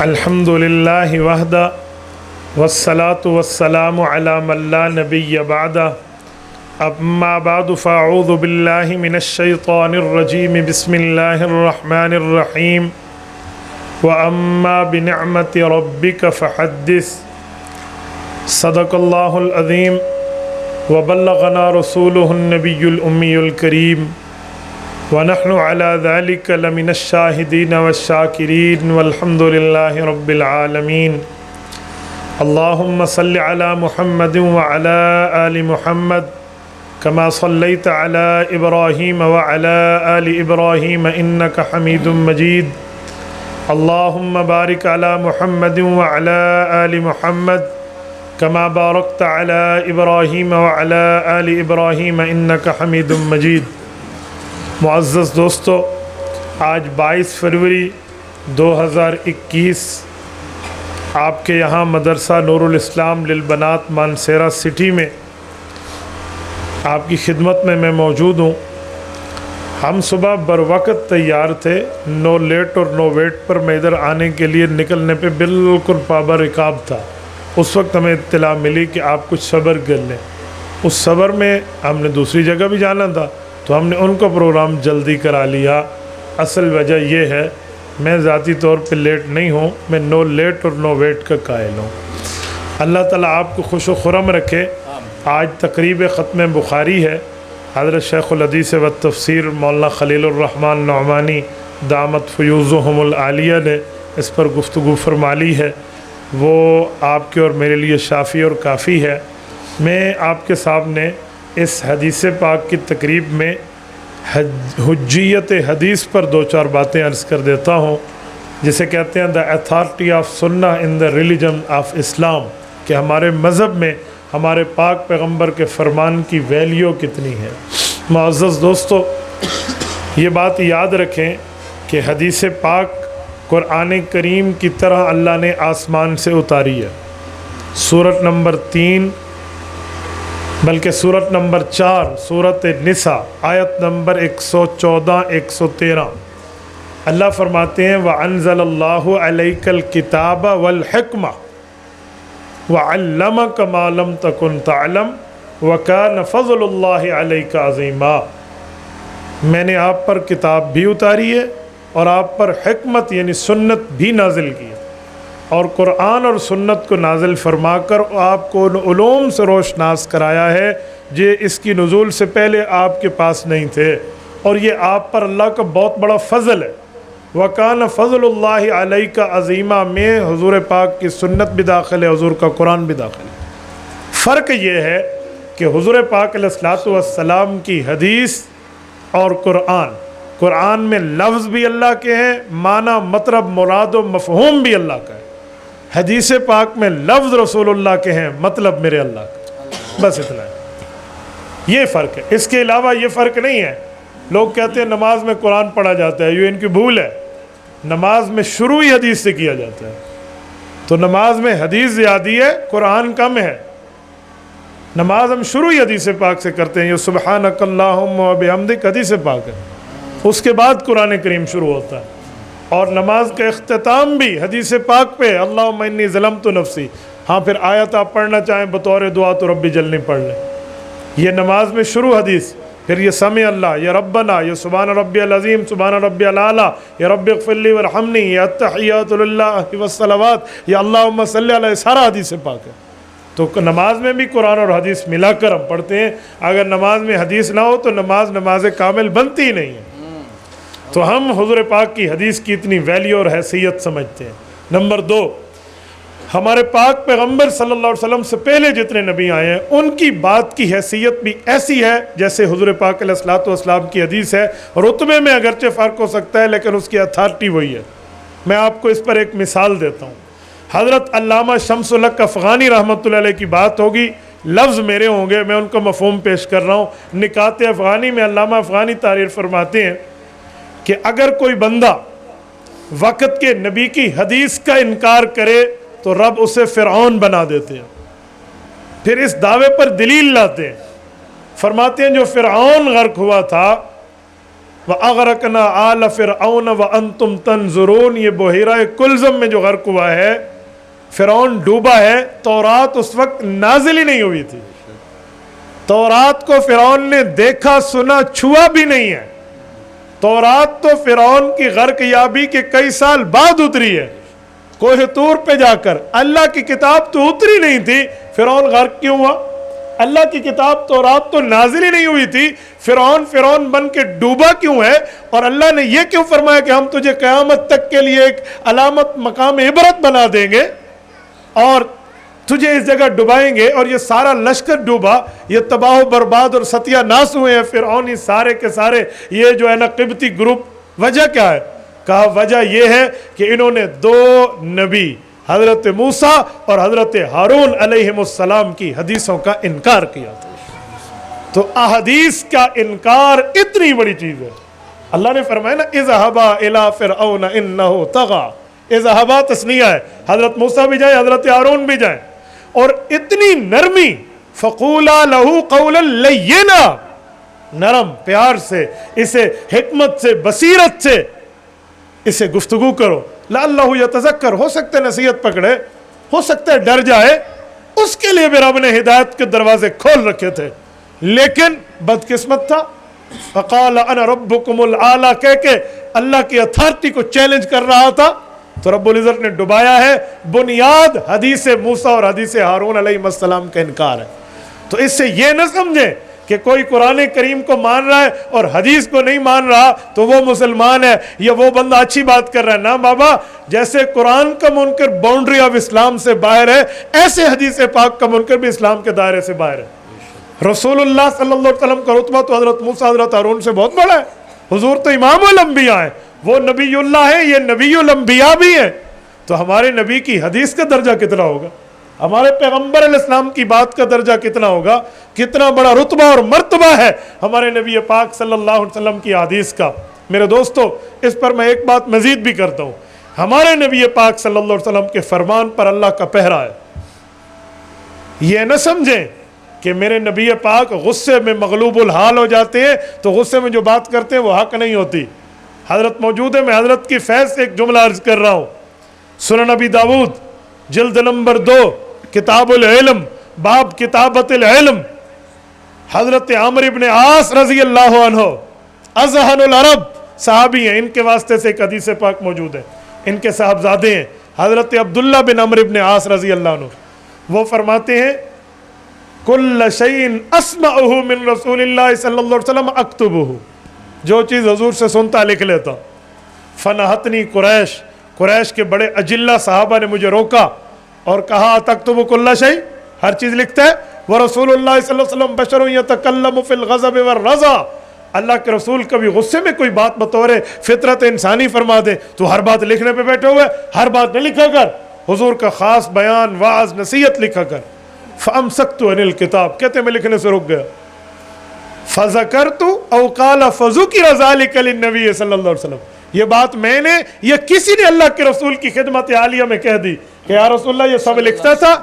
الحمد للہ وحدہ والصلاة والسلام علی من لا نبی بعدہ اما بعد فاعوذ باللہ من الشیطان الرجیم بسم اللہ الرحمن الرحیم واما بنعمت ربک فحدث صدق اللہ العظیم وبلغنا رسولہ النبی الامی الکریم ونحن على ذلك لمن الشاهدين والشاكرين والحمد لله رب العالمين اللهم صل على محمد وعلى آل محمد كما صليت على إبراهيم وعلى آل إبراهيم إنك حميد مجيد اللهم بارك على محمد وعلى آل محمد كما باركت على إبراهيم وعلى آل إبراهيم إنك حميد مجيد معزز دوستو، آج 22 فروری 2021 آپ کے یہاں مدرسہ نور الاسلام للبنات مانسیرہ سٹی میں آپ کی خدمت میں موجود ہوں۔ ہم صبح بروقت تیار تھے، نو لیٹ اور نو ویٹ پر میں ادھر آنے کے لیے نکلنے پہ بالکل پابند رکاب تھا۔ اس وقت ہمیں اطلاع ملی کہ آپ کچھ صبر کر لیں۔ اس صبر میں ہم نے دوسری جگہ بھی جانا تھا تو ہم نے ان کا پروگرام جلدی کرا لیا۔ اصل وجہ یہ ہے میں ذاتی طور پہ لیٹ نہیں ہوں، میں نو لیٹ اور نو ویٹ کا قائل ہوں۔ اللہ تعالیٰ آپ کو خوش و خرم رکھے۔ آج تقریب ختم بخاری ہے۔ حضرت شیخ الحدیث و تفسیر مولانا خلیل الرحمن نعمانی دامت فیوزہم العالیہ نے اس پر گفتگو فرمالی ہے، وہ آپ کے اور میرے لیے شافی اور کافی ہے۔ میں آپ کے سامنے اس حدیث پاک کی تقریب میں حجیت حدیث پر دو چار باتیں عرض کر دیتا ہوں، جسے کہتے ہیں دا اتھارٹی آف سنہ ان دا ریلیجن آف اسلام، کہ ہمارے مذہب میں ہمارے پاک پیغمبر کے فرمان کی ویلیو کتنی ہے۔ معزز دوستو، یہ بات یاد رکھیں کہ حدیث پاک قرآن کریم کی طرح اللہ نے آسمان سے اتاری ہے۔ سورت نمبر 3 بلکہ سورت نمبر 4 سورت نساء آیت نمبر 114 113 اللہ فرماتے ہیں وَأَنزَلَ اللَّهُ عَلَيْكَ الْكِتَابَ وَالْحِكْمَةَ وَعَلَّمَكَ مَا لَمْ تَكُنْ تَعْلَمْ وَكَانَ فَضْلُ اللَّهِ عَلَيْكَ عَظِيمًا۔ میں نے آپ پر کتاب بھی اتاری ہے اور آپ پر حکمت یعنی سنت بھی نازل کی ہے، اور قرآن اور سنت کو نازل فرما کر آپ کو ان علوم سے روشناس کرایا ہے جو اس کی نزول سے پہلے آپ کے پاس نہیں تھے، اور یہ آپ پر اللہ کا بہت بڑا فضل ہے۔ وَكَانَ فَضْلُ اللَّهِ عَلَيْكَ عَظِيمًا میں حضور پاک کی سنت بھی داخل ہے، حضور کا قرآن بھی داخل ہے۔ فرق یہ ہے کہ حضور پاک علیہ الصلوۃ والسلام کی حدیث اور قرآن میں لفظ بھی اللہ کے ہیں، معنی مطلب مراد و مفہوم بھی اللہ کا ہے۔ حدیث پاک میں لفظ رسول اللہ کے ہیں، مطلب میرے اللہ کا، بس اتنا ہے۔ یہ فرق ہے، اس کے علاوہ یہ فرق نہیں ہے۔ لوگ کہتے ہیں نماز میں قرآن پڑھا جاتا ہے، یہ ان کی بھول ہے۔ نماز میں شروع ہی حدیث سے کیا جاتا ہے، تو نماز میں حدیث زیادی ہے، قرآن کم ہے۔ نماز ہم شروع ہی حدیث پاک سے کرتے ہیں، یہ سبحانک اللہم و بحمدک حدیث پاک ہے، اس کے بعد قرآن کریم شروع ہوتا ہے، اور نماز کا اختتام بھی حدیث پاک پہ اللہم انی ظلمت نفسی۔ ہاں پھر آیت آپ پڑھنا چاہیں بطور دعا تو ربی جلنی پڑھ لیں۔ یہ نماز میں شروع حدیث، پھر یہ سمع اللہ، یہ ربنا، یہ سبحان ربی العظیم، سبحان ربی العلیٰ، یہ رب اغفر لی ورحمنی، یہ التحیات للہ والصلوات، یہ اللہم صلی علیہ، سارا حدیث پاک ہے۔ تو نماز میں بھی قرآن اور حدیث ملا کر ہم پڑھتے ہیں۔ اگر نماز میں حدیث نہ ہو تو نماز کامل بنتی ہی نہیں ہے۔ تو ہم حضور پاک کی حدیث کی اتنی ویلیو اور حیثیت سمجھتے ہیں۔ نمبر 2، ہمارے پاک پیغمبر صلی اللہ علیہ وسلم سے پہلے جتنے نبی آئے ہیں ان کی بات کی حیثیت بھی ایسی ہے جیسے حضور پاک علیہ الصلوۃ والسلام کی حدیث ہے۔ رتبے میں اگرچہ فرق ہو سکتا ہے لیکن اس کی اتھارٹی وہی ہے۔ میں آپ کو اس پر ایک مثال دیتا ہوں۔ حضرت علامہ شمس الحق افغانی رحمۃ اللہ علیہ کی بات ہوگی، لفظ میرے ہوں گے، میں ان کا مفہوم پیش کر رہا ہوں۔ نکات افغانی میں علامہ افغانی تحریر فرماتے ہیں کہ اگر کوئی بندہ وقت کے نبی کی حدیث کا انکار کرے تو رب اسے فرعون بنا دیتے ہیں۔ پھر اس دعوے پر دلیل لاتے ہیں، فرماتے ہیں جو فرعون غرق ہوا تھا وَأَغْرَقْنَا آلَ فِرْعَوْنَ وَأَنْتُمْ تَنْظُرُونَ، یہ بحیرہ کلزم میں جو غرق ہوا ہے، فرعون ڈوبا ہے، تورات اس وقت نازل ہی نہیں ہوئی تھی، تورات کو فرعون نے دیکھا سنا چھوا بھی نہیں ہے، تورات تو فرعون کی غرق یابی کے کئی سال بعد اتری ہے، کوہ طور پہ جا کر۔ اللہ کی کتاب تو اتری نہیں تھی، فرعون غرق کیوں ہوا؟ اللہ کی کتاب تورات تو نازل ہی نہیں ہوئی تھی، فرعون بن کے ڈوبا کیوں ہے؟ اور اللہ نے یہ کیوں فرمایا کہ ہم تجھے قیامت تک کے لیے ایک علامت مقام عبرت بنا دیں گے اور تجھے اس جگہ ڈبائیں گے؟ اور یہ سارا لشکر ڈوبا، یہ تباہ و برباد اور ستیہ ناس ہوئے ہیں فرعونی سارے کے سارے، یہ جو ہے نا قبطی گروپ۔ وجہ کیا ہے؟ کہا وجہ یہ ہے کہ انہوں نے دو نبی حضرت موسیٰ اور حضرت ہارون علیہ السلام کی حدیثوں کا انکار کیا تھا۔ تو احادیث کا انکار اتنی بڑی چیز ہے۔ اللہ نے فرمایا نا اذهبا الى فرعون انه طغى، اذهبا تثنیہ ہے، حضرت موسیٰ بھی جائیں، حضرت ہارون بھی جائیں، اور اتنی نرمی، فقولا له قولا لینا، نرم پیار سے، اسے حکمت سے، بصیرت سے اسے گفتگو کرو، لعلہ یتذکر، ہو سکتا ہے نصیحت پکڑے، ہو سکتا ہے ڈر جائے، اس کے لیے بھی رب نے ہدایت کے دروازے کھول رکھے تھے، لیکن بدقسمت تھا۔ فقال انا ربکم الاعلی کہہ کے اللہ کی اتھارٹی کو چیلنج کر رہا تھا، تو رب العزت نے ڈبایا ہے۔ بنیاد حدیث موسیٰ اور حدیث ہارون علیہ السلام کا انکار ہے۔ تو اس سے یہ نہ سمجھیں کہ کوئی قرآن کریم کو مان رہا ہے اور حدیث کو نہیں مان رہا تو وہ مسلمان ہے یا وہ بندہ اچھی بات کر رہا ہے۔ نہ بابا، جیسے قرآن کا منکر باؤنڈری آف اسلام سے باہر ہے، ایسے حدیث پاک کا منکر بھی اسلام کے دائرے سے باہر ہے۔ رسول اللہ صلی اللہ علیہ وسلم کا رتبہ تو حضرت موسیٰ حضرت ہارون سے بہت بڑا ہے، حضور تو امام الانبیاء ہیں، وہ نبی اللہ ہیں، یہ نبی الانبیاء بھی ہیں، تو ہمارے نبی کی حدیث کا درجہ کتنا ہوگا، ہمارے پیغمبر علیہ السلام کی بات کا درجہ کتنا ہوگا، کتنا بڑا رتبہ اور مرتبہ ہے ہمارے نبی پاک صلی اللہ علیہ وسلم کی حدیث کا۔ میرے دوستو، اس پر میں ایک بات مزید بھی کرتا ہوں، ہمارے نبی پاک صلی اللہ علیہ وسلم کے فرمان پر اللہ کا پہرا ہے۔ یہ نہ سمجھیں کہ میرے نبی پاک غصے میں مغلوب الحال ہو جاتے ہیں تو غصے میں جو بات کرتے ہیں وہ حق نہیں ہوتی۔ حضرت موجود ہے، میں حضرت کی فیض سے ایک جملہ عرض کر رہا ہوں۔ سنن نبی داؤد جلد نمبر 2 کتاب العلم، باب کتابت العلم، حضرت عمرو ابن عاص رضی اللہ عنہ اذہن العرب صحابی ہیں، ان کے واسطے سے ایک حدیث پاک موجود ہے، ان کے صاحبزادے ہیں حضرت عبداللہ بن عمرو ابن عاص رضی اللہ عنہ۔ وہ فرماتے ہیں کل شیء اسمعہ من رسول اللہ صلی اللہ علیہ وسلم اکتبہ، جو چیز حضور سے سنتا لکھ لیتا۔ فنہتنی قریش کے بڑے اجلہ صحابہ نے مجھے روکا اور کہا تکتب کل شیء، ہر چیز لکھتا ہے؟ ورسول اللہ صلی اللہ علیہ وسلم بشر یتکلم فی الغضب والرضا، اللہ کے رسول کبھی غصے میں کوئی بات بطور فطرت انسانی فرما دے تو ہر بات لکھنے پہ بیٹھے ہوئے، ہر بات نہ لکھا کر، حضور کا خاص بیان، واعظ، نصیحت لکھا کر۔ فامسکت عن الکتاب، کہتے میں لکھنے سے رک گیا۔ فذکرت او قال فذکر ذلک للنبی صلی اللہ علیہ وسلم، یہ بات میں نے یا کسی نے اللہ کے رسول کی خدمت عالیہ میں کہہ دی کہ یا رسول اللہ یہ سب لکھتا تھا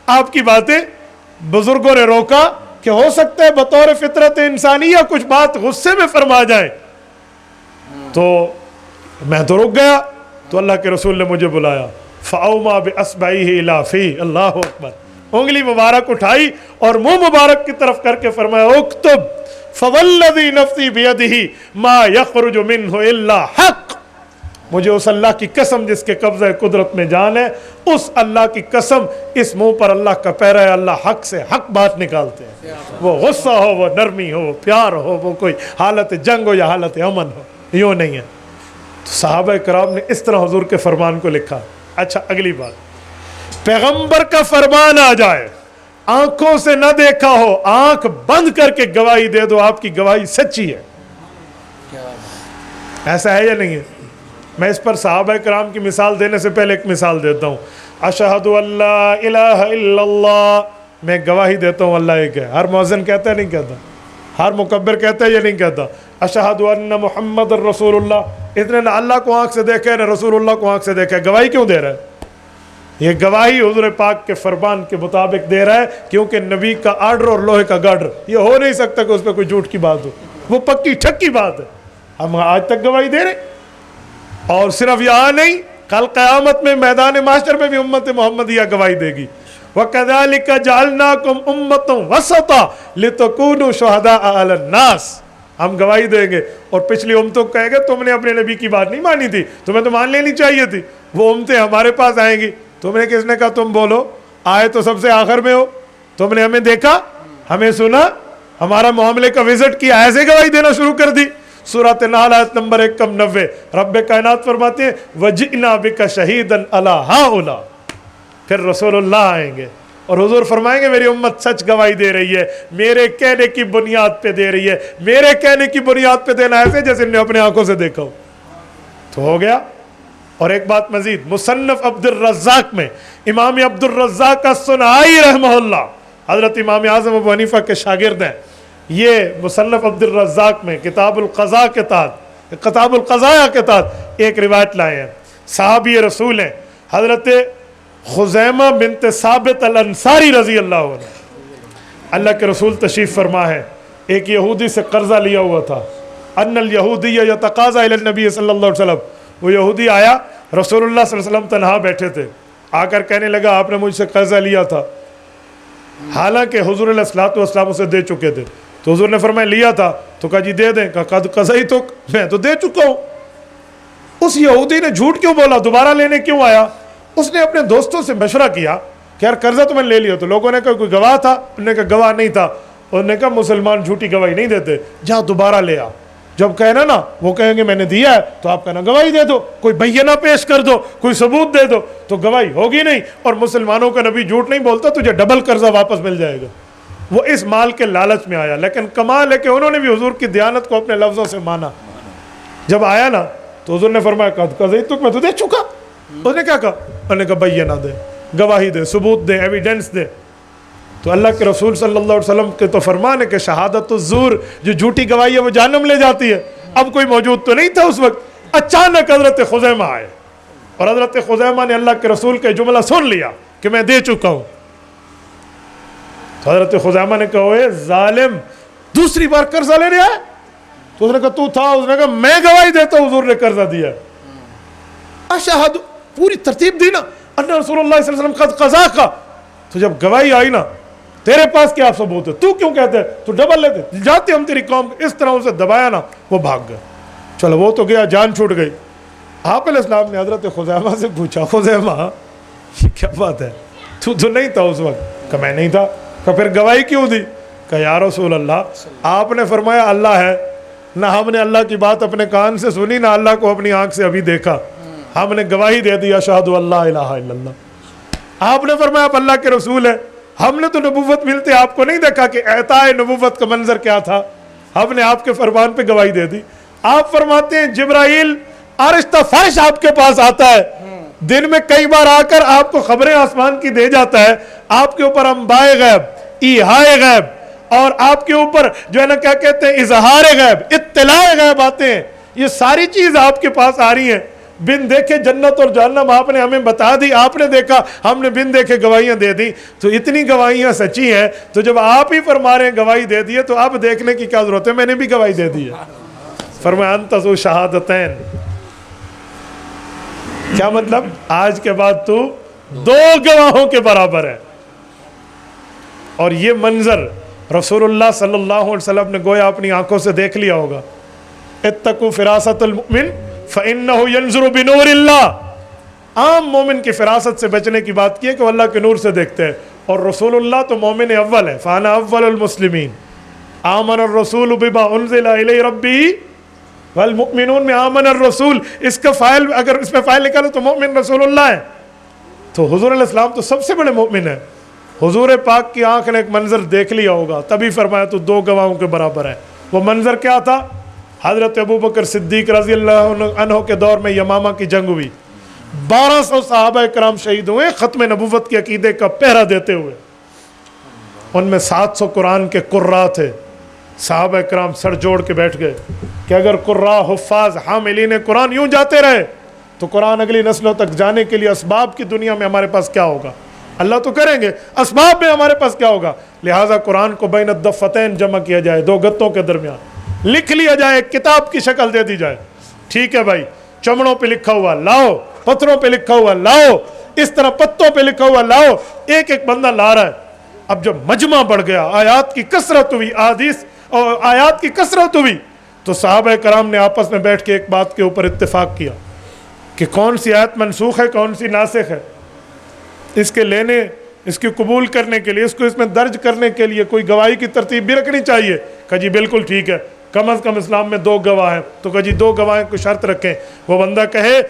آپ کی باتیں۔ بزرگوں نے روکا کہ ہو سکتا ہے بطور فطرت انسانیہ کچھ بات غصے میں فرما جائے، تو میں تو رک گیا، تو اللہ کے رسول نے مجھے بلایا۔ فاوما باصبعہ الی فی، اللہ اکبر، انگلی مبارک اٹھائی اور منہ مبارک کی طرف کر کے فرمایا اکتب فوالذی نفسی بیدہ ما یخرج منہ الا حق، مجھے اس اللہ کی قسم جس کے قبضہ قدرت میں جان ہے، اس اللہ کی قسم، اس منہ پر اللہ کا پہرا ہے، اللہ حق سے حق بات نکالتے ہیں، وہ غصہ ہو، وہ نرمی ہو، وہ پیار ہو، وہ کوئی حالت جنگ ہو یا حالت امن ہو، یوں نہیں ہے۔ تو صحابہ کرام نے اس طرح حضور کے فرمان کو لکھا۔ اچھا، اگلی بات، پیغمبر کا فرمان آ جائے، آنکھوں سے نہ دیکھا ہو، آنکھ بند کر کے گواہی دے دو آپ کی گواہی سچی ہے، ایسا ہے یا نہیں ہے؟ میں اس پر صحابہ کرام کی مثال دینے سے پہلے ایک مثال دیتا ہوں۔ اشہد ان لا الہ الا اللہ، میں گواہی دیتا ہوں اللہ ایک ہے، ہر مؤذن کہتا ہے نہیں کہتا، ہر مکبر کہتا ہے یا نہیں کہتا؟ اشہد ان محمد رسول اللہ، اتنے نہ اللہ کو آنکھ سے دیکھے نہ رسول اللہ کو آنکھ سے دیکھے، گواہی کیوں دے رہا ہے؟ یہ گواہی حضور پاک کے فرمان کے مطابق دے رہا ہے، کیونکہ نبی کا آرڈر اور لوہے کا گارڈر، یہ ہو نہیں سکتا کہ اس پہ کوئی جھوٹ کی بات ہو، وہ پکی ٹھکی بات ہے۔ ہم آج تک گواہی دے رہے. اور صرف یہاں نہیں, کل قیامت میں میدان محشر میں بھی امت محمدیہ گواہی دے گی. وَكَذَلِكَ جَعَلْنَاكُمْ أُمَّةً وَسَطًا لِتَكُونُوا شُهَدَاءَ عَلَى النَّاسِ. ہم گواہی دیں گے اور پچھلی امتوں کو کہیں گے تم نے اپنے نبی کی بات نہیں مانی تھی, تمہیں تو مان لینی چاہیے تھی. وہ امتیں ہمارے پاس آئیں گی, تم نے کس نے کہا تم بولو, آئے تو سب سے آخر میں ہو, تم نے ہمیں دیکھا, ہمیں سنا, ہمارا معاملے کا وزٹ کیا, ایسے گواہی دینا شروع کر دی. سورۃ نحل آیت نمبر 190, رب کائنات فرماتے ہیں وَجِئْنَا بِكَ شَهِيدًا عَلَىٰ هَٰؤُلَاءِ. پھر رسول اللہ آئیں گے اور حضور فرمائیں گے میری امت سچ گواہی دے رہی ہے, میرے کہنے کی بنیاد پہ دے رہی ہے. میرے کہنے کی بنیاد پہ دینا ایسے جیسے نے اپنے آنکھوں سے دیکھا ہو. تو ہو گیا. اور ایک بات مزید, مصنف عبد الرزاق میں امام عبد الرزاق الصنعائی رحمہ اللہ حضرت امام اعظم ابو حنیفہ کے شاگرد ہیں. یہ مصنف عبد الرزاق میں کتاب القضاء کے تحت, کتاب القضاء کے تحت ایک روایت لائے ہیں. صحابی رسول ہیں حضرت خزیمہ بنت ثابت الانصاری رضی اللہ عنہ. اللہ کے رسول تشریف فرما ہے, ایک یہودی سے قرضہ لیا ہوا تھا. ان الیہودی یتقاضی الی النبی صلی اللہ علیہ وسلم. وہ یہودی آیا, رسول اللہ صلی اللہ علیہ وسلم تنہا بیٹھے تھے, آ کر کہنے لگا آپ نے مجھ سے قرضہ لیا تھا. حالانکہ حضور علیہ الصلوۃ والسلام اسے دے چکے تھے. تو حضور نے فرمایا لیا تھا, تو کہا جی دے دیں. کہا قد قضیتک, میں تو دے چکا ہوں. اس یہودی نے جھوٹ کیوں بولا, دوبارہ لینے کیوں آیا؟ اس نے اپنے دوستوں سے مشورہ کیا کہ یار قرضہ تو میں نے لے لیا. تو لوگوں نے کہا کوئی گواہ تھا؟ انہوں نے کہا گواہ نہیں تھا. انہوں نے کہا مسلمان جھوٹی گواہی نہیں دیتے, جا دوبارہ لے آ. جب کہنا نا وہ کہیں گے میں نے دیا ہے, تو آپ کہنا گواہی دے دو, کوئی بینہ پیش کر دو, کوئی ثبوت دے دو, تو گواہی ہوگی نہیں. اور مسلمانوں کا نبی جھوٹ نہیں بولتا, تجھے ڈبل قرضہ واپس مل جائے گا. وہ اس مال کے لالچ میں آیا, لیکن کمال ہے کہ انہوں نے بھی حضور کی دیانت کو اپنے لفظوں سے مانا. جب آیا نا تو حضور نے فرمایا قد قضیتک, میں تو دے چکا. اس نے کیا کہا؟ انہوں نے کہا بینہ دے, گواہی دے, ثبوت دے, ایویڈنس دے. تو اللہ کے رسول صلی اللہ علیہ وسلم کے تو فرمان ہے کہ شہادت الزور, جو جھوٹی گواہی ہے وہ جہنم لے جاتی ہے. اب کوئی موجود تو نہیں تھا اس وقت. اچانک حضرت خزیمہ آئے اور حضرت خزیمہ نے اللہ کے رسول کا جملہ سن لیا کہ میں دے چکا ہوں. تو حضرت خزیمہ نے کہا اے ظالم, دوسری بار قرضہ لینے آئے؟ تو اس نے کہا تو تھا. اس نے کہا میں گواہی دیتا ہوں حضور نے قرضہ دیا. اشہد, پوری ترتیب دی نا, ان رسول اللہ صلی اللہ علیہ وسلم قد قضاک. تو جب گواہی آئی نا, تیرے پاس کیا ثبوت ہے, تو کیوں کہتے ہے, تو ڈبل لیتے جاتے ہم تیری قوم. اس طرح اسے دبایا نا, وہ بھاگ گئے. چلو وہ تو گیا, جان چھوٹ گئی. آپ علیہ السلام نے حضرت خزیمہ سے پوچھا خزیمہ یہ کیا بات ہے, تو نہیں تھا اس وقت؟ کہ میں نہیں تھا. کہ پھر گواہی کیوں دی؟ کہ یا رسول اللہ آپ نے فرمایا اللہ ہے, نہ ہم نے اللہ کی بات اپنے کان سے سنی, نہ اللہ کو اپنی آنکھ سے ابھی دیکھا. ہم نے گواہی دے دی اشہد اللہ الہ الا اللہ. آپ نے فرمایا آپ اللہ کے رسول ہیں. ہم نے تو نبوت ملتے آپ کو نہیں دیکھا کہ اعطاء نبوت کا منظر کیا تھا. ہم نے آپ کے فرمان پہ گواہی دے دی. آپ فرماتے ہیں جبرائیل آرشتہ فرش آپ کے پاس آتا ہے, دن میں کئی بار آ کر آپ کو خبریں آسمان کی دے جاتا ہے. آپ کے اوپر انبائے غیب, ایحائے غیب, اور آپ کے اوپر جو ہے نا کیا کہتے ہیں اظہار غیب, اطلاع غیب آتے ہیں. یہ ساری چیز آپ کے پاس آ رہی ہیں. بن دیکھے جنت اور جہنم آپ نے ہمیں بتا دی, آپ نے دیکھا, ہم نے بن دیکھے گواہیاں دے دی. تو اتنی گواہیاں سچی ہیں, تو جب آپ ہی فرما رہے ہیں گواہی دے دی ہے, تو اب دیکھنے کی کیا ضرورت ہے, میں نے بھی گواہی دے دی ہے. فرمایا انت ذو شہادتین. کیا مطلب؟ آج کے بعد تو دو گواہوں کے برابر ہے. اور یہ منظر رسول اللہ صلی اللہ علیہ وسلم نے گویا اپنی آنکھوں سے دیکھ لیا ہوگا. اتقوا فراست المؤمن فإنه ينظر بنور اللہ. عام مومن کی فراست سے بچنے کی بات کی ہے کہ وہ اللہ کے نور سے دیکھتے ہیں, اور رسول اللہ تو مومن اول ہے. فانا اول المسلمین. آمن الرسول بما انزل الی ربی والمؤمنون میں آمن الرسول, اس کا فائل اگر اس میں فائل نکالو تو مومن رسول اللہ ہے. تو حضور علیہ السلام تو سب سے بڑے مومن ہیں. حضور پاک کی آنکھ نے ایک منظر دیکھ لیا ہوگا, تبھی فرمایا تو دو گواہوں کے برابر ہے. وہ منظر کیا تھا؟ حضرت ابوبکر صدیق رضی اللہ عنہ کے دور میں یمامہ کی جنگ ہوئی. 1200 صحابہ کرام شہید ہوئے ختم نبوت کے عقیدے کا پہرا دیتے ہوئے. ان میں 700 قرآن کے قراء تھے. صحابہ کرام سر جوڑ کے بیٹھ گئے کہ اگر قراء, حفاظ, حاملین قرآن یوں جاتے رہے تو قرآن اگلی نسلوں تک جانے کے لیے اسباب کی دنیا میں ہمارے پاس کیا ہوگا؟ اللہ تو کریں گے, اسباب میں ہمارے پاس کیا ہوگا؟ لہٰذا قرآن کو بین الضفتین جمع کیا جائے, دو گتوں کے درمیان. لکھ لیا جائے, کتاب کی شکل دے دی جائے. ٹھیک ہے بھائی, چمڑوں پہ لکھا ہوا لاؤ, پتھروں پہ لکھا ہوا لاؤ, اس طرح پتوں پہ لکھا ہوا لاؤ, ایک ایک بندہ لا رہا ہے. اب جب مجمع بڑھ گیا, آیات کی کثرت ہوئی, احادیث اور آیات کی کثرت ہوئی, تو صحابہ کرام نے آپس میں بیٹھ کے ایک بات کے اوپر اتفاق کیا کہ کون سی آیت منسوخ ہے, کون سی ناسخ ہے. اس کے لینے, اس کی قبول کرنے کے لیے, اس کو اس میں درج کرنے کے لیے کوئی گواہی کی ترتیب بھی رکھنی چاہیے. کہا جی بالکل ٹھیک ہے, کم از کم اسلام میں 2 گواہ ہیں. تو کہا جی 2 گواہیں کو شرط رکھیں. وہ بندہ کہے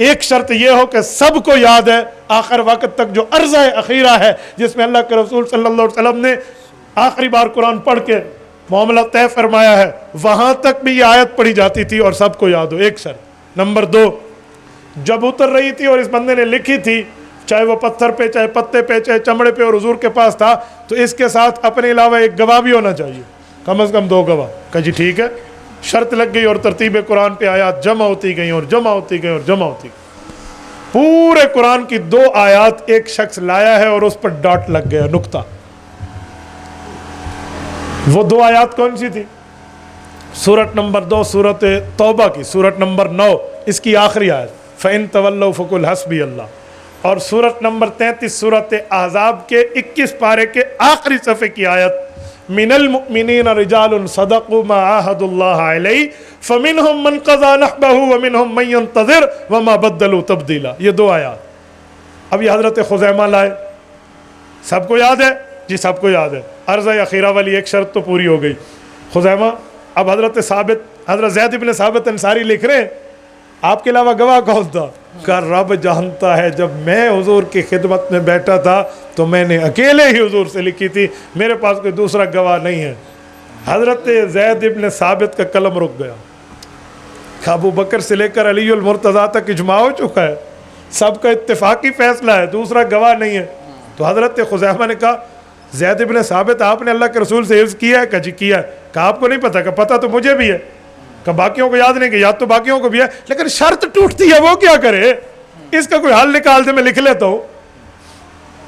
ایک شرط یہ ہو کہ سب کو یاد ہے آخر وقت تک جو عرضہ اخیرہ ہے جس میں اللہ کے رسول صلی اللہ علیہ وسلم نے آخری بار قرآن پڑھ کے معاملہ طے فرمایا ہے, وہاں تک بھی یہ آیت پڑھی جاتی تھی اور سب کو یاد ہو. ایک شرط. نمبر 2, جب اتر رہی تھی اور اس بندے نے لکھی تھی, چاہے وہ پتھر پہ, چاہے پتے پہ, چاہے چمڑے پہ, اور حضور کے پاس تھا, تو اس کے ساتھ اپنے علاوہ ایک گواہ بھی ہونا چاہیے, کم از کم 2 گواہ. کہ جی ٹھیک ہے. شرط لگ گئی اور ترتیب قرآن پہ آیات جمع ہوتی گئیں اور جمع ہوتی گئیں اور جمع ہوتی گئیں. پورے قرآن کی 2 آیات ایک شخص لایا ہے اور اس پر ڈاٹ لگ گیا, نقطہ. وہ 2 آیات کون سی تھی؟ سورت نمبر 2 سورت توبہ کی, سورت نمبر 9 اس کی آخری آیت فَإِن تَوَلَّوْا فَقُلْ حَسْبِيَ اللَّهُ, اور سورت نمبر 33 سورت احزاب کے 21 پارے کے آخری صفحے کی آیت من المؤمنین رجال صدقوا ما عاهدوا الله علیہ فمنهم من قضى نحبه ومنهم من ينتظر وما بدلوا تبدیلا. یہ 2 آیات. اب یہ حضرت خزیمہ لائے, سب کو یاد ہے جی, سب کو یاد ہے. عرضہ اخیرہ والی ایک شرط تو پوری ہو گئی. خزیمہ, اب حضرت زید بن ثابت انصاری لکھ رہے ہیں آپ کے علاوہ گواہ کون تھا؟ کہ رب جانتا ہے, جب میں حضور کی خدمت میں بیٹھا تھا تو میں نے اکیلے ہی حضور سے لکھی تھی, میرے پاس کوئی دوسرا گواہ نہیں ہے. حضرت زید بن ثابت کا قلم رک گیا. ابو بکر سے لے کر علی المرتضیٰ تک اجماع ہو چکا ہے, سب کا اتفاقی فیصلہ ہے, دوسرا گواہ نہیں ہے. تو حضرت خزیمہ نے کہا زید بن ثابت آپ نے اللہ کے رسول سے حفظ کیا ہے؟ کہ جی کیا ہے. کہ آپ کو نہیں پتا؟ کہ پتہ تو مجھے بھی ہے. کہ باقیوں کو یاد نہیں, کہ یاد تو باقیوں کو بھی ہے, لیکن شرط ٹوٹتی ہے, وہ کیا کرے, اس کا کوئی حل نکال دے, میں لکھ لیتا ہوں.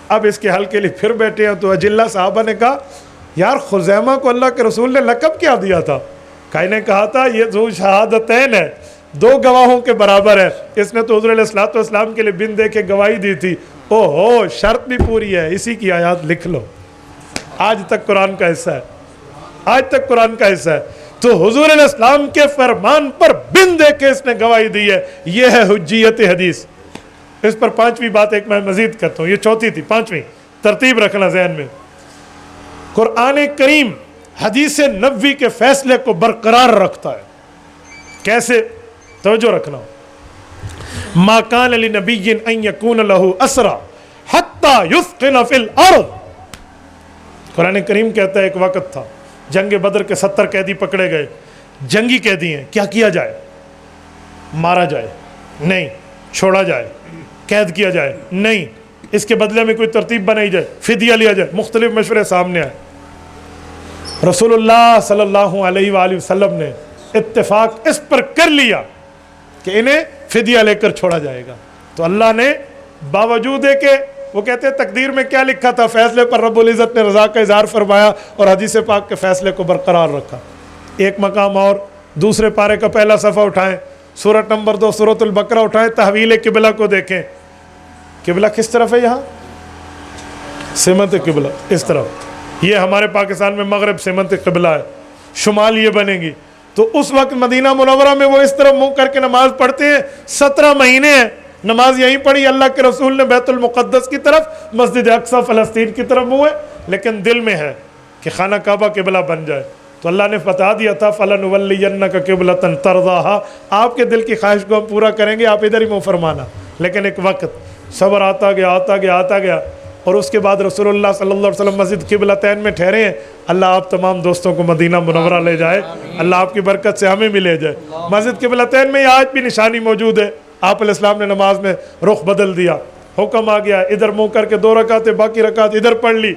اب اس کے حل کے لیے پھر بیٹھے ہیں. تو اجلہ صحابہ نے کہا یار خزیمہ کو اللہ کے رسول نے لقب کیا دیا تھا؟ کہ نے کہا تھا یہ ذو شہادتین ہے, 2 گواہوں کے برابر ہے. اس نے تو حضور علیہ الصلوۃ والسلام کے لیے بن دیکھے گواہی دی تھی. او ہو, شرط بھی پوری ہے, اسی کی آیات لکھ لو. آج تک قرآن کا حصہ ہے, آج تک قرآن کا حصہ ہے. تو حضور علیہ السلام کے فرمان پر بن دے کے اس نے گواہی دی ہے. یہ ہے حجیت حدیث. اس پر 5ویں بات ایک میں مزید کرتا ہوں, یہ 4تھی تھی, 5ویں ترتیب رکھنا ذہن میں. قرآن کریم حدیث نبوی کے فیصلے کو برقرار رکھتا ہے. کیسے؟ توجہ رکھنا. ما کان لنبی ان یکون لہ اسرا حتی یثقل فی الارض. قرآن کریم کہتا ہے ایک وقت تھا, جنگ بدر کے 70 قیدی پکڑے گئے, جنگی قیدی ہیں, کیا کیا جائے؟ مارا جائے؟ نہیں. چھوڑا جائے؟ قید کیا جائے؟ نہیں. اس کے بدلے میں کوئی ترتیب بنائی جائے, فدیہ لیا جائے. مختلف مشورے سامنے آئے. رسول اللہ صلی اللہ علیہ وآلہ وسلم نے اتفاق اس پر کر لیا کہ انہیں فدیہ لے کر چھوڑا جائے گا. تو اللہ نے باوجود ہے کہ وہ کہتے ہیں تقدیر میں کیا لکھا تھا, فیصلے پر رب العزت نے رضا کا اظہار فرمایا اور حدیث پاک کے فیصلے کو برقرار رکھا. ایک مقام اور, دوسرے پارے کا پہلا صفحہ اٹھائیں, سورت نمبر 2 سورۃ البقرہ اٹھائیں, تحویل قبلہ کو دیکھیں. قبلہ کس طرف ہے؟ یہاں سمت قبلہ اس طرف. یہ ہمارے پاکستان میں مغرب سمت قبلہ ہے, شمال یہ بنے گی. تو اس وقت مدینہ منورہ میں وہ اس طرف منہ کر کے نماز پڑھتے ہیں. 17 مہینے ہیں نماز یہیں پڑھی. اللہ کے رسول نے بیت المقدس کی طرف, مسجد اقصی فلسطین کی طرف منہ ہے, لیکن دل میں ہے کہ خانہ کعبہ قبلہ بن جائے. تو اللہ نے بتا دیا تھا فَلَنُوَلِّيَنَّكَ قِبْلَةً تَرْضَاهَا, آپ کے دل کی خواہش کو ہم پورا کریں گے, آپ ادھر ہی منہ فرمانا. لیکن ایک وقت صبر آتا گیا, آتا گیا, آتا گیا, اور اس کے بعد رسول اللہ صلی اللہ علیہ وسلم مسجد قبلتین میں ٹھہرے ہیں. اللہ آپ تمام دوستوں کو مدینہ منورہ لے جائے, اللہ آپ کی برکت سے ہمیں بھی لے جائے. مسجد قبلتین میں آج بھی نشانی موجود ہے. آپ علیہ السلام نے نماز میں رخ بدل دیا, حکم آ گیا ادھر منہ کر کے 2 رکعتیں, باقی رکعت ادھر پڑھ لی.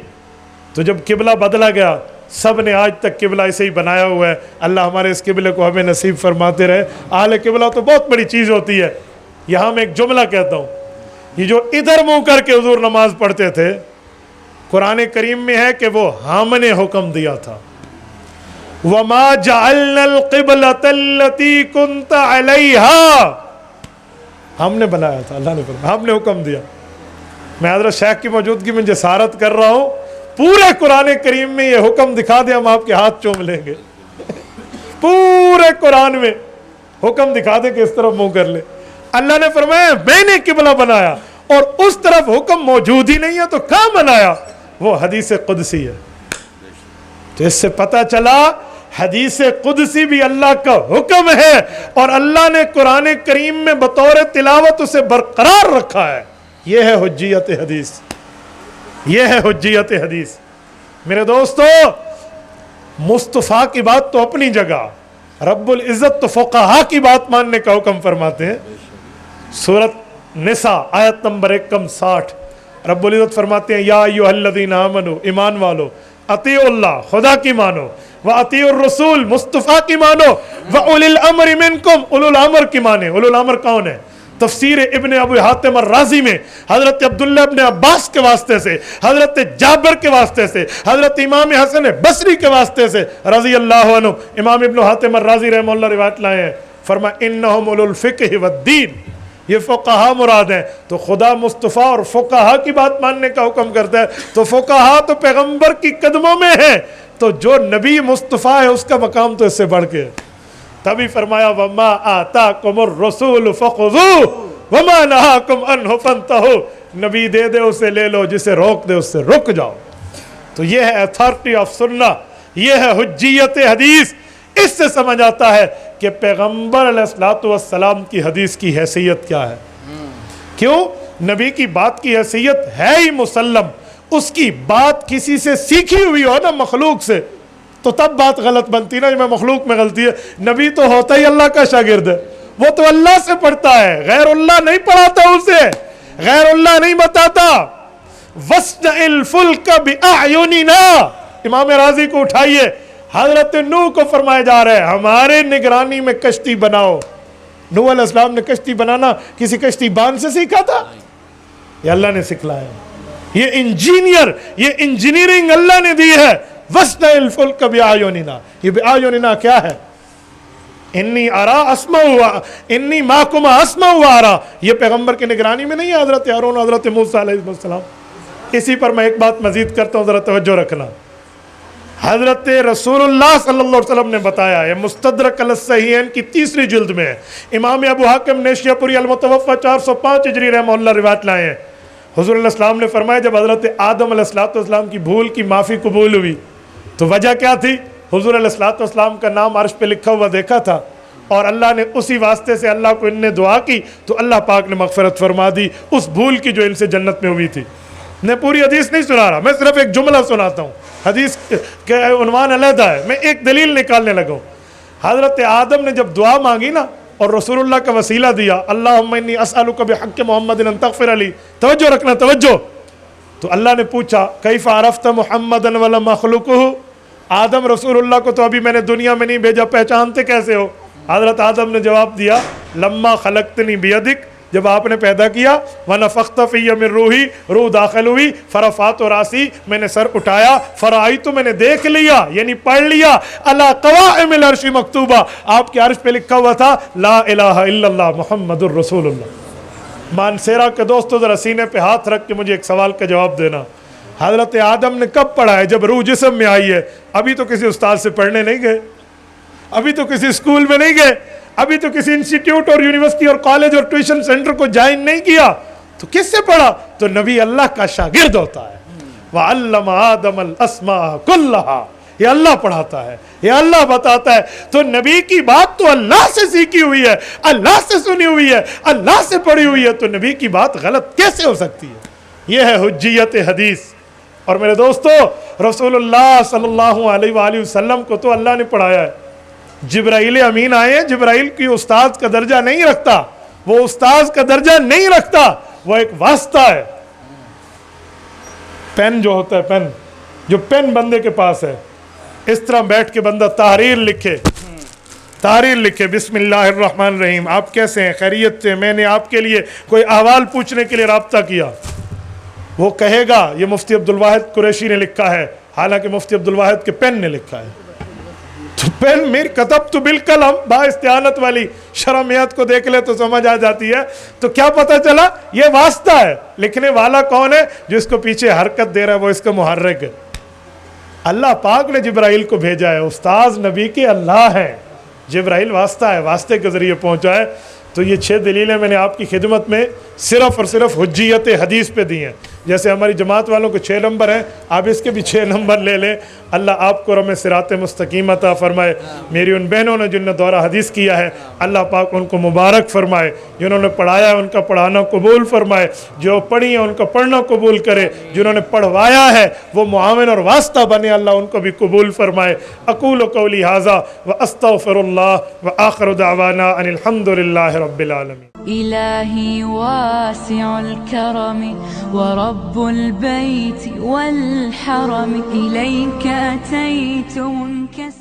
تو جب قبلہ بدلا گیا, سب نے آج تک قبلہ ایسے ہی بنایا ہوا ہے. اللہ ہمارے اس قبلے کو ہمیں نصیب فرماتے رہے. اہل قبلہ تو بہت بڑی چیز ہوتی ہے. یہاں میں ایک جملہ کہتا ہوں, یہ جو ادھر منہ کر کے حضور نماز پڑھتے تھے, قرآن کریم میں ہے کہ وہ ہم نے حکم دیا تھا. وما جعلنا القبلۃ التی کنت علیہا، ہم نے بنایا تھا، اللہ نے فرمایا، ہم نے حکم دیا۔ میں حضرت شیخ کی موجودگی میں جسارت کر رہا ہوں، پورے قرآن کریم میں یہ حکم دکھا دیں ہم آپ کے ہاتھ چوم لیں گے۔ پورے قرآن میں حکم دکھا دیں کہ اس طرف منہ کر لے۔ اللہ نے فرمایا میں نے قبلہ بنایا، اور اس طرف حکم موجود ہی نہیں ہے تو کہاں بنایا؟ وہ حدیث قدسی ہے۔ تو اس سے پتہ چلا حدیث قدسی بھی اللہ کا حکم ہے، اور اللہ نے قرآن کریم میں بطور تلاوت اسے برقرار رکھا ہے۔ یہ ہے حجیت حدیث، یہ ہے حجیت حدیث۔ میرے دوستو، مصطفیٰ کی بات تو اپنی جگہ، رب العزت تو فقہا کی بات ماننے کا حکم فرماتے ہیں۔ سورۃ نساء آیت نمبر 160، رب العزت فرماتے ہیں یا ایھا الذین آمنوا، ایمان والو، اطیعوا اللہ، خدا کی مانو، وَأَطِيعُوا الرَّسُولَ، مصطفیٰ کی مانو، وَأُولِي الْأَمْرِ مِنْكُمْ، اولو الامر کی مانے۔ اولو الامر کون ہے؟ تفسیر ابن ابو حاتم الرازی میں حضرت عبداللہ ابن عباس کے واسطے سے، حضرت جابر کے واسطے سے، حضرت امام حسن بصری کے واسطے سے رضی اللہ عنہ، امام ابن حاتم الرازی رحمہ اللہ روایت لائے ہیں، فرمایا انہم اولو الفقہ والدین، یہ فقہا مراد ہیں۔ تو خدا مصطفیٰ اور فقہا کی بات ماننے کا حکم کرتا ہے، تو فقہا تو پیغمبر کی قدموں میں ہے، تو جو نبی مصطفیٰ ہے اس کا مقام تو اس سے بڑھ کے ہے۔ تبھی فرمایا وَمَا آتَاكُمُ الرَّسُولُ فَخُذُوهُ وَمَا نَهَاكُمْ عَنْهُ فَانْتَهُوا، نبی دے دے اسے لے لو، جسے روک دے اس سے رک جاؤ۔ تو یہ ہے اتھارٹی آف سنہ، یہ ہے حجیت حدیث۔ اس سے سمجھ آتا ہے کہ پیغمبر علیہ السلام کی حدیث کی حیثیت کیا ہے۔ کیوں؟ نبی کی بات کی حیثیت ہے ہی مسلم، اس کی بات کسی سے سیکھی ہوئی ہو نا، مخلوق سے، تو تب بات غلط بنتی نا، میں مخلوق میں غلطی ہے۔ نبی تو ہوتا ہی اللہ کا شاگرد ہے، وہ تو اللہ سے پڑھتا ہے، غیر اللہ نہیں پڑھاتا اسے، غیر اللہ نہیں بتاتا۔ وَاصْنَعِ الْفُلْكَ بِأَعْيُنِنَا، امام راضی کو اٹھائیے، حضرت نوح کو فرمایا جا رہا ہے ہمارے نگرانی میں کشتی بناؤ۔ نوح علیہ السلام نے کشتی بنانا کسی کشتی بان سے سیکھا تھا؟ یہ اللہ نے سکھلایا، یہ انجینئرنگ اللہ نے دی ہے۔ وَاصْنَعِ الْفُلْكَ بِأَعْيُنِنَا، یہ بِأَعْيُنِنَا کیا ہے؟ انی انی مَعَكُمْ أَسْمَعُ وَأَرَىٰ، یہ پیغمبر کی نگرانی میں نہیں ہے، حضرت ہارون، حضرت موسیٰ علیہ السلام۔ اسی پر میں ایک بات مزید کرتا ہوں، ذرا توجہ رکھنا۔ حضرت رسول اللہ صلی اللہ علیہ وسلم نے بتایا ہے، مستدرک علی الصحیحین کی 3 جلد میں ہے، امام ابو حاتم نیشیہ پوری المتوفہ 405 ہجری رحمہ اللہ روایت لائے ہیں۔ حضور علیہ السلام نے فرمایا جب حضرت آدم علیہ السلام کی بھول کی معافی قبول ہوئی تو وجہ کیا تھی؟ حضور علیہ السلام کا نام عرش پہ لکھا ہوا دیکھا تھا، اور اللہ نے اسی واسطے سے اللہ کو ان نے دعا کی تو اللہ پاک نے مغفرت فرما دی اس بھول کی جو ان سے جنت میں ہوئی تھی۔ میں پوری حدیث نہیں سنا رہا، میں صرف ایک جملہ سناتا ہوں، حدیث کے عنوان علیحدہ ہے، میں ایک دلیل نکالنے لگا ہوں۔ حضرت آدم نے جب دعا مانگی نا اور رسول اللہ کا وسیلہ دیا، اللہم انی اسألک بحق محمد ان تغفر لی، توجہ رکھنا توجہ، تو اللہ نے پوچھا کیف عرفت محمدن ولم اخلقہ، آدم رسول اللہ کو تو ابھی میں نے دنیا میں نہیں بھیجا، پہچانتے کیسے ہو؟ حضرت آدم نے جواب دیا لما خلقتنی بیدک، جب آپ نے پیدا کیا، وَنَفَخْتَ فِيَّ مِن روحی، روح داخل ہوئی، فَرَفَعْتُ رَأْسِي، میں نے سر اٹھایا، فَرَأَيْتُ، میں نے دیکھ لیا یعنی پڑھ لیا، عَلَىٰ قَوَائِمِ الْعَرْشِ مکتوبہ، آپ کے عرش پہ لکھا ہوا تھا لا الہ الا اللہ محمد الرسول اللہ۔ مانسیرا کے دوستو ذرا سینے پہ ہاتھ رکھ کے مجھے ایک سوال کا جواب دینا، حضرت آدم نے کب پڑھا ہے؟ جب روح جسم میں آئی ہے، ابھی تو کسی استاد سے پڑھنے نہیں گئے، ابھی تو کسی اسکول میں نہیں گئے، ابھی تو کسی انسٹیٹیوٹ اور یونیورسٹی اور کالج اور ٹیوشن سینٹر کو جوائن نہیں کیا، تو کس سے پڑھا؟ تو نبی اللہ کا شاگرد ہوتا ہے۔ وَعَلَّمَ آدَمَ الْأَسْمَاءَ كُلَّهَا، یہ اللہ پڑھاتا ہے، یہ اللہ بتاتا ہے۔ تو نبی کی بات تو اللہ سے سیکھی ہوئی ہے، اللہ سے سنی ہوئی ہے، اللہ سے پڑھی ہوئی ہے، تو نبی کی بات غلط کیسے ہو سکتی ہے؟ یہ ہے حجیت حدیث۔ اور میرے دوستو، رسول اللہ صلی اللہ علیہ وآلہ وسلم کو تو اللہ نے پڑھایا ہے۔ جبرائیل امین آئے ہیں، جبرائیل کی استاد کا درجہ نہیں رکھتا، وہ استاد کا درجہ نہیں رکھتا، وہ ایک واسطہ ہے۔ پین جو ہوتا ہے، پین جو پین بندے کے پاس ہے، اس طرح بیٹھ کے بندہ تحریر لکھے بسم اللہ الرحمن الرحیم، آپ کیسے ہیں؟ خیریت سے؟ میں نے آپ کے لیے کوئی احوال پوچھنے کے لیے رابطہ کیا، وہ کہے گا یہ مفتی عبدالواحد قریشی نے لکھا ہے، حالانکہ مفتی عبدالواحد کے پین نے لکھا ہے۔ تو پین میر کتبت بالقلم با استعانت والی شرمیت کو دیکھ لے تو سمجھ آ جاتی ہے. تو کیا پتہ چلا؟ یہ واسطہ ہے. لکھنے والا کون ہے؟ جو اس کو پیچھے حرکت دے رہا ہے وہ اس کا محرک ہے. اللہ پاک نے جبرائیل کو بھیجا ہے. استاذ نبی کے اللہ ہے, جبرائیل واسطہ ہے, واسطے کے ذریعے پہنچا ہے. تو یہ 6 دلیلیں میں نے آپ کی خدمت میں صرف اور صرف حجیت حدیث پہ دی ہیں. جیسے ہماری جماعت والوں کو 6 نمبر ہیں, آپ اس کے بھی 6 نمبر لے لیں. اللہ آپ کو رم صراط مستقیم عطا فرمائے. میری ان بہنوں نے جن نے دورہ حدیث کیا ہے, اللہ پاک ان کو مبارک فرمائے. جنہوں نے پڑھایا ہے ان کا پڑھانا قبول فرمائے. جو پڑھی ہیں ان کا پڑھنا قبول کرے. جنہوں نے پڑھوایا ہے وہ معاون اور واسطہ بنے, اللہ ان کو بھی قبول فرمائے. اقول قولی ھذا واستغفر اللہ وآخر دعوانا ان الحمد للہ رب العالمین. إلهي واسع الكرم ورب البيت والحرم إليك أتيت منكسرا